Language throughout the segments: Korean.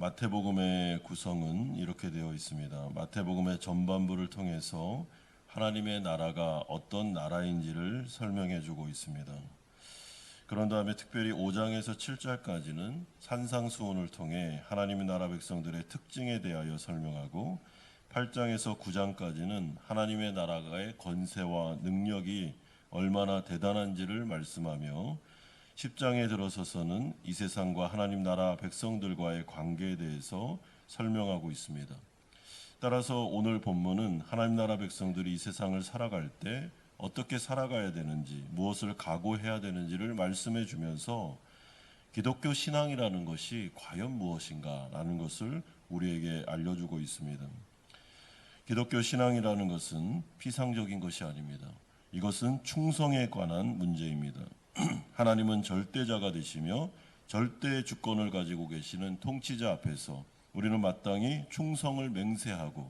마태복음의 구성은 이렇게 되어 있습니다. 마태복음의 전반부를 통해서 하나님의 나라가 어떤 나라인지를 설명해 주고 있습니다. 그런 다음에 특별히 5장에서 7장까지는 산상수훈을 통해 하나님의 나라 백성들의 특징에 대하여 설명하고 8장에서 9장까지는 하나님의 나라의 권세와 능력이 얼마나 대단한지를 말씀하며 10장에 들어서서는 이 세상과 하나님 나라 백성들과의 관계에 대해서 설명하고 있습니다. 따라서 오늘 본문은 하나님 나라 백성들이 이 세상을 살아갈 때 어떻게 살아가야 되는지, 무엇을 각오해야 되는지를 말씀해 주면서 기독교 신앙이라는 것이 과연 무엇인가라는 것을 우리에게 알려주고 있습니다. 기독교 신앙이라는 것은 피상적인 것이 아닙니다. 이것은 충성에 관한 문제입니다. 하나님은 절대자가 되시며 절대의 주권을 가지고 계시는 통치자 앞에서 우리는 마땅히 충성을 맹세하고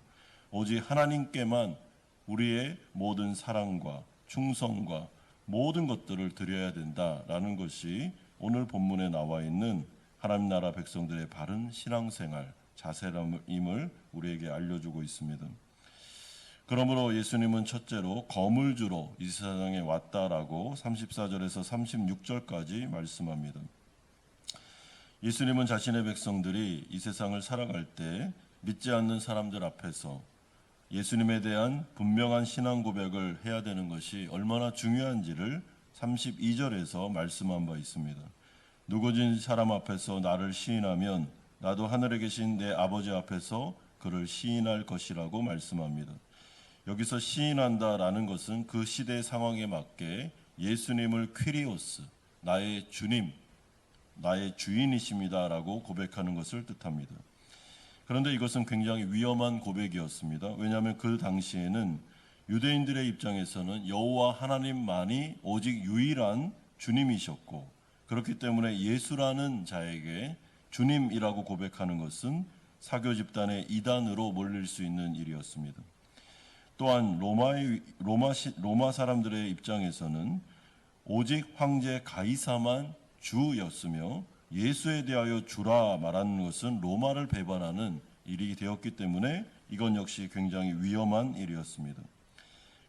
오직 하나님께만 우리의 모든 사랑과 충성과 모든 것들을 드려야 된다라는 것이 오늘 본문에 나와 있는 하나님 나라 백성들의 바른 신앙생활, 자세임을 우리에게 알려주고 있습니다. 그러므로 예수님은 첫째로 검을 주러 이 세상에 왔다라고 34절에서 36절까지 말씀합니다. 예수님은 자신의 백성들이 이 세상을 살아갈 때 믿지 않는 사람들 앞에서 예수님에 대한 분명한 신앙 고백을 해야 되는 것이 얼마나 중요한지를 32절에서 말씀한 바 있습니다. 누구든지 사람 앞에서 나를 시인하면 나도 하늘에 계신 내 아버지 앞에서 그를 시인할 것이라고 말씀합니다. 여기서 시인한다라는 것은 그 시대 상황에 맞게 예수님을 퀴리오스, 나의 주님, 나의 주인이십니다라고 고백하는 것을 뜻합니다. 그런데 이것은 굉장히 위험한 고백이었습니다. 왜냐하면 그 당시에는 유대인들의 입장에서는 여호와 하나님만이 오직 유일한 주님이셨고 그렇기 때문에 예수라는 자에게 주님이라고 고백하는 것은 사교 집단의 이단으로 몰릴 수 있는 일이었습니다. 또한 로마 사람들의 입장에서는 오직 황제 가이사만 주였으며 예수에 대하여 주라 말하는 것은 로마를 배반하는 일이 되었기 때문에 이건 역시 굉장히 위험한 일이었습니다.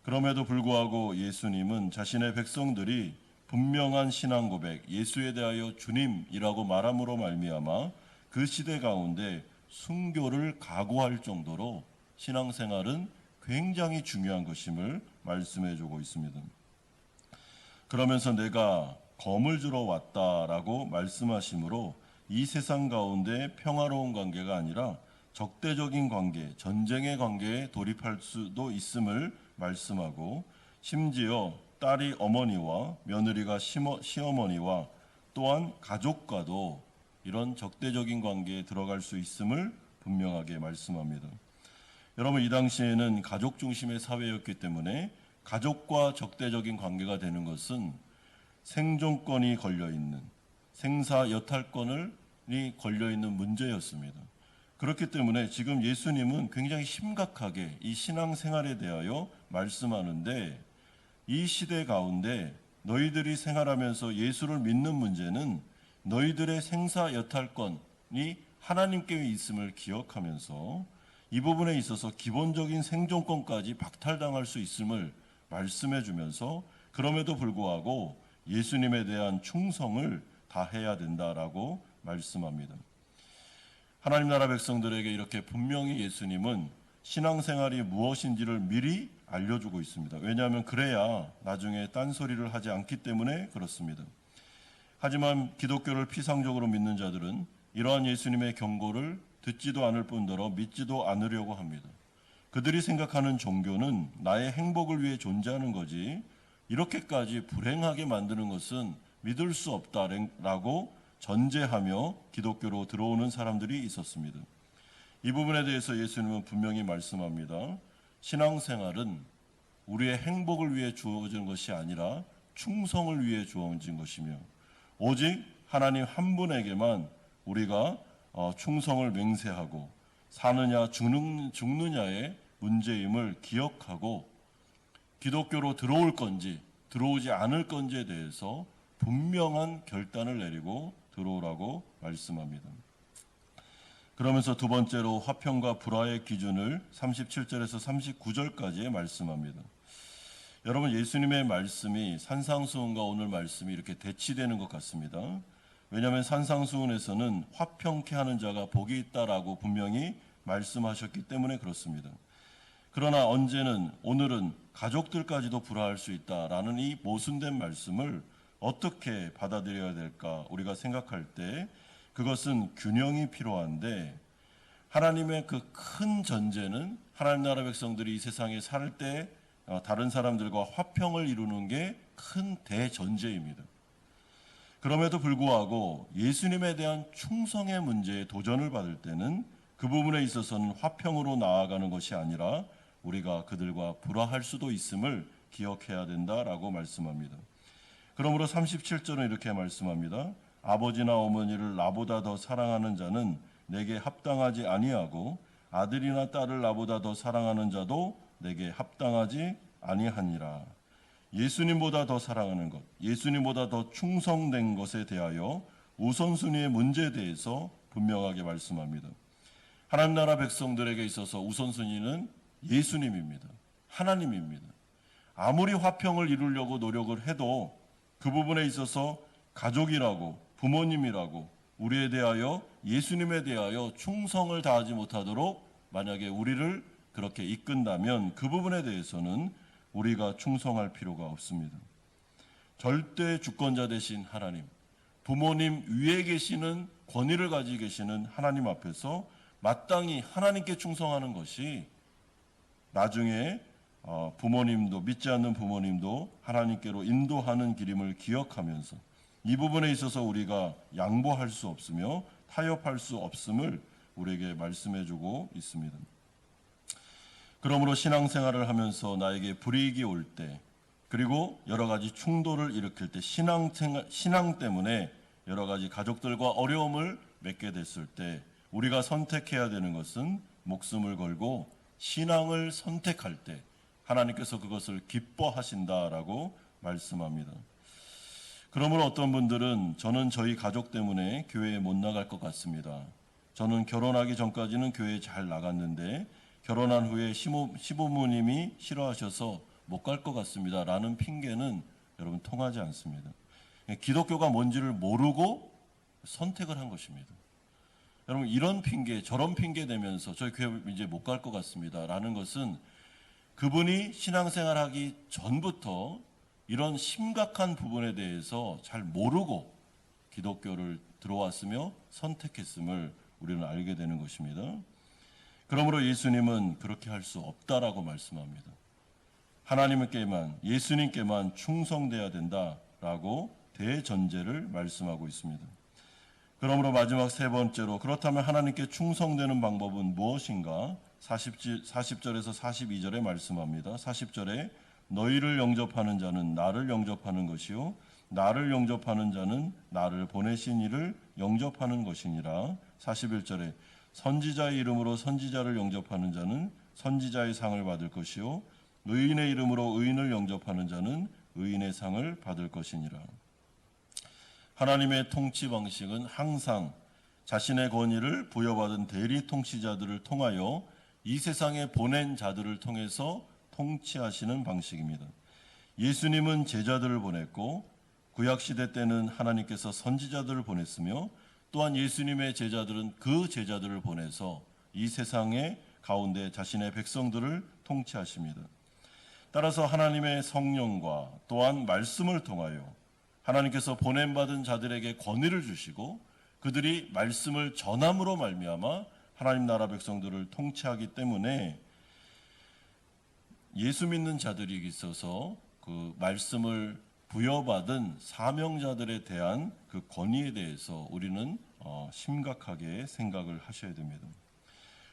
그럼에도 불구하고 예수님은 자신의 백성들이 분명한 신앙 고백, 예수에 대하여 주님이라고 말함으로 말미암아 그 시대 가운데 순교를 각오할 정도로 신앙생활은 굉장히 중요한 것임을 말씀해 주고 있습니다. 그러면서 내가 검을 주러 왔다라고 말씀하시므로 이 세상 가운데 평화로운 관계가 아니라 적대적인 관계, 전쟁의 관계에 돌입할 수도 있음을 말씀하고 심지어 딸이 어머니와 며느리가 시어머니와 또한 가족과도 이런 적대적인 관계에 들어갈 수 있음을 분명하게 말씀합니다. 여러분, 이 당시에는 가족 중심의 사회였기 때문에 가족과 적대적인 관계가 되는 것은 생존권이 걸려있는, 생사 여탈권이 걸려있는 문제였습니다. 그렇기 때문에 지금 예수님은 굉장히 심각하게 이 신앙생활에 대하여 말씀하는데 이 시대 가운데 너희들이 생활하면서 예수를 믿는 문제는 너희들의 생사 여탈권이 하나님께 있음을 기억하면서 이 부분에 있어서 기본적인 생존권까지 박탈당할 수 있음을 말씀해 주면서 그럼에도 불구하고 예수님에 대한 충성을 다해야 된다라고 말씀합니다. 하나님 나라 백성들에게 이렇게 분명히 예수님은 신앙생활이 무엇인지를 미리 알려주고 있습니다. 왜냐하면 그래야 나중에 딴소리를 하지 않기 때문에 그렇습니다. 하지만 기독교를 피상적으로 믿는 자들은 이러한 예수님의 경고를 듣지도 않을 뿐더러 믿지도 않으려고 합니다. 그들이 생각하는 종교는 나의 행복을 위해 존재하는 거지 이렇게까지 불행하게 만드는 것은 믿을 수 없다라고 전제하며 기독교로 들어오는 사람들이 있었습니다. 이 부분에 대해서 예수님은 분명히 말씀합니다. 신앙생활은 우리의 행복을 위해 주어진 것이 아니라 충성을 위해 주어진 것이며 오직 하나님 한 분에게만 우리가 충성을 맹세하고 사느냐 죽느냐의 문제임을 기억하고 기독교로 들어올 건지 들어오지 않을 건지에 대해서 분명한 결단을 내리고 들어오라고 말씀합니다. 그러면서 두 번째로 화평과 불화의 기준을 37절에서 39절까지 말씀합니다. 여러분, 예수님의 말씀이 산상수훈과 오늘 말씀이 이렇게 대치되는 것 같습니다. 왜냐하면 산상수훈에서는 화평케 하는 자가 복이 있다라고 분명히 말씀하셨기 때문에 그렇습니다. 그러나 오늘은 가족들까지도 불화할 수 있다라는 이 모순된 말씀을 어떻게 받아들여야 될까 우리가 생각할 때 그것은 균형이 필요한데, 하나님의 그 큰 전제는 하나님 나라 백성들이 이 세상에 살 때 다른 사람들과 화평을 이루는 게 큰 대전제입니다. 그럼에도 불구하고 예수님에 대한 충성의 문제에 도전을 받을 때는 그 부분에 있어서는 화평으로 나아가는 것이 아니라 우리가 그들과 불화할 수도 있음을 기억해야 된다라고 말씀합니다. 그러므로 37절은 이렇게 말씀합니다. 아버지나 어머니를 나보다 더 사랑하는 자는 내게 합당하지 아니하고 아들이나 딸을 나보다 더 사랑하는 자도 내게 합당하지 아니하니라. 예수님보다 더 사랑하는 것, 예수님보다 더 충성된 것에 대하여 우선순위의 문제에 대해서 분명하게 말씀합니다. 하나님 나라 백성들에게 있어서 우선순위는 예수님입니다. 하나님입니다. 아무리 화평을 이루려고 노력을 해도 그 부분에 있어서 가족이라고 부모님이라고 우리에 대하여 예수님에 대하여 충성을 다하지 못하도록 만약에 우리를 그렇게 이끈다면 그 부분에 대해서는 우리가 충성할 필요가 없습니다. 절대 주권자 되신 하나님, 부모님 위에 계시는 권위를 가지고 계시는 하나님 앞에서 마땅히 하나님께 충성하는 것이 나중에 부모님도, 믿지 않는 부모님도 하나님께로 인도하는 길임을 기억하면서 이 부분에 있어서 우리가 양보할 수 없으며 타협할 수 없음을 우리에게 말씀해주고 있습니다. 그러므로 신앙생활을 하면서 나에게 불이익이 올 때, 그리고 여러 가지 충돌을 일으킬 때, 신앙 때문에 여러 가지 가족들과 어려움을 맺게 됐을 때 우리가 선택해야 되는 것은 목숨을 걸고 신앙을 선택할 때 하나님께서 그것을 기뻐하신다라고 말씀합니다. 그러므로 어떤 분들은 저는 저희 가족 때문에 교회에 못 나갈 것 같습니다. 저는 결혼하기 전까지는 교회에 잘 나갔는데 결혼한 후에 시부모님이 싫어하셔서 못 갈 것 같습니다. 라는 핑계는 여러분 통하지 않습니다. 기독교가 뭔지를 모르고 선택을 한 것입니다. 여러분, 이런 핑계 저런 핑계 대면서 저희 교회 이제 못 갈 것 같습니다. 라는 것은 그분이 신앙생활하기 전부터 이런 심각한 부분에 대해서 잘 모르고 기독교를 들어왔으며 선택했음을 우리는 알게 되는 것입니다. 그러므로 예수님은 그렇게 할 수 없다라고 말씀합니다. 하나님께만, 예수님께만 충성돼야 된다라고 대전제를 말씀하고 있습니다. 그러므로 마지막 세 번째로, 그렇다면 하나님께 충성되는 방법은 무엇인가? 40절에서 42절에 말씀합니다. 40절에 너희를 영접하는 자는 나를 영접하는 것이요 나를 영접하는 자는 나를 보내신 이를 영접하는 것이니라. 41절에 선지자의 이름으로 선지자를 영접하는 자는 선지자의 상을 받을 것이요 의인의 이름으로 의인을 영접하는 자는 의인의 상을 받을 것이니라. 하나님의 통치 방식은 항상 자신의 권위를 부여받은 대리 통치자들을 통하여 이 세상에 보낸 자들을 통해서 통치하시는 방식입니다. 예수님은 제자들을 보냈고 구약시대 때는 하나님께서 선지자들을 보냈으며 또한 예수님의 제자들은 그 제자들을 보내서 이 세상의 가운데 자신의 백성들을 통치하십니다. 따라서 하나님의 성령과 또한 말씀을 통하여 하나님께서 보냄받은 자들에게 권위를 주시고 그들이 말씀을 전함으로 말미암아 하나님 나라 백성들을 통치하기 때문에 예수 믿는 자들이 있어서 그 말씀을 부여받은 사명자들에 대한 그 권위에 대해서 우리는 심각하게 생각을 하셔야 됩니다.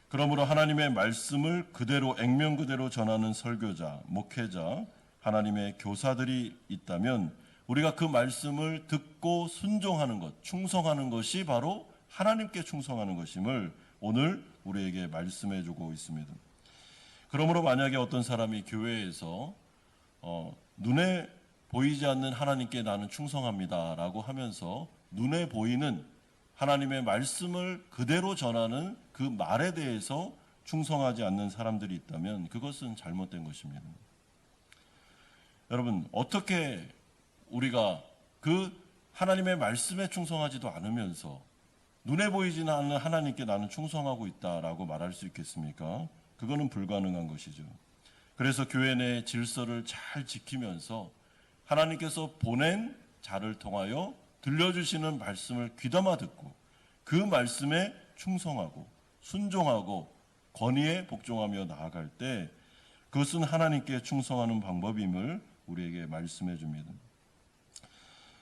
그러므로 하나님의 말씀을 그대로 액면 그대로 전하는 설교자, 목회자, 하나님의 교사들이 있다면 우리가 그 말씀을 듣고 순종하는 것, 충성하는 것이 바로 하나님께 충성하는 것임을 오늘 우리에게 말씀해 주고 있습니다. 그러므로 만약에 어떤 사람이 교회에서 눈에 보이지 않는 하나님께 나는 충성합니다 라고 하면서 눈에 보이는 하나님의 말씀을 그대로 전하는 그 말에 대해서 충성하지 않는 사람들이 있다면 그것은 잘못된 것입니다. 여러분, 어떻게 우리가 그 하나님의 말씀에 충성하지도 않으면서 눈에 보이지는 않는 하나님께 나는 충성하고 있다라고 말할 수 있겠습니까? 그거는 불가능한 것이죠. 그래서 교회 내 질서를 잘 지키면서 하나님께서 보낸 자를 통하여 들려주시는 말씀을 귀담아 듣고 그 말씀에 충성하고 순종하고 권위에 복종하며 나아갈 때 그것은 하나님께 충성하는 방법임을 우리에게 말씀해 줍니다.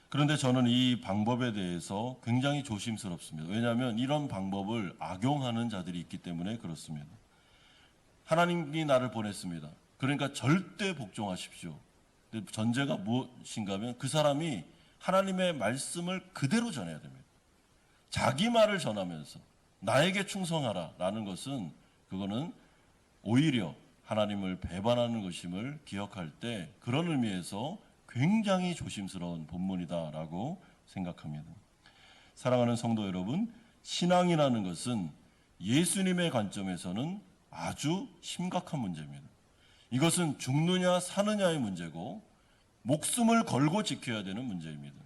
그런데 저는 이 방법에 대해서 굉장히 조심스럽습니다. 왜냐하면 이런 방법을 악용하는 자들이 있기 때문에 그렇습니다. 하나님이 나를 보냈습니다. 그러니까 절대 복종하십시오. 근데 전제가 무엇인가 하면 그 사람이 하나님의 말씀을 그대로 전해야 됩니다. 자기 말을 전하면서 나에게 충성하라 라는 것은 그거는 오히려 하나님을 배반하는 것임을 기억할 때 그런 의미에서 굉장히 조심스러운 본문이다라고 생각합니다. 사랑하는 성도 여러분, 신앙이라는 것은 예수님의 관점에서는 아주 심각한 문제입니다. 이것은 죽느냐 사느냐의 문제고 목숨을 걸고 지켜야 되는 문제입니다.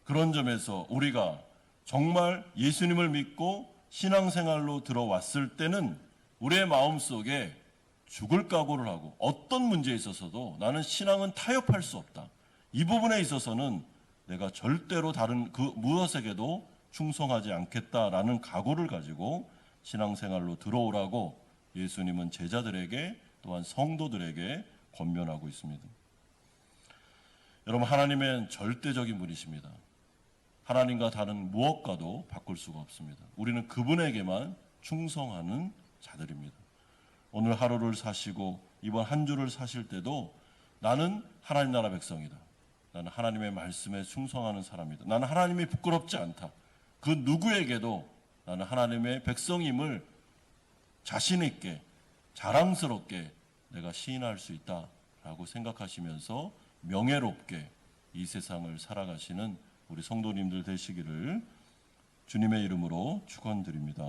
그런 점에서 우리가 정말 예수님을 믿고 신앙생활로 들어왔을 때는 우리의 마음속에 죽을 각오를 하고 어떤 문제에 있어서도 나는 신앙은 타협할 수 없다. 이 부분에 있어서는 내가 절대로 다른 그 무엇에게도 충성하지 않겠다라는 각오를 가지고 신앙생활로 들어오라고 예수님은 제자들에게 또한 성도들에게 권면하고 있습니다. 여러분, 하나님은 절대적인 분이십니다. 하나님과 다른 무엇과도 바꿀 수가 없습니다. 우리는 그분에게만 충성하는 자들입니다. 오늘 하루를 사시고 이번 한 주를 사실 때도 나는 하나님 나라 백성이다. 나는 하나님의 말씀에 충성하는 사람이다. 나는 하나님이 부끄럽지 않다. 그 누구에게도 나는 하나님의 백성임을 자신 있게 자랑스럽게 내가 시인할 수 있다라고 생각하시면서 명예롭게 이 세상을 살아가시는 우리 성도님들 되시기를 주님의 이름으로 축원드립니다.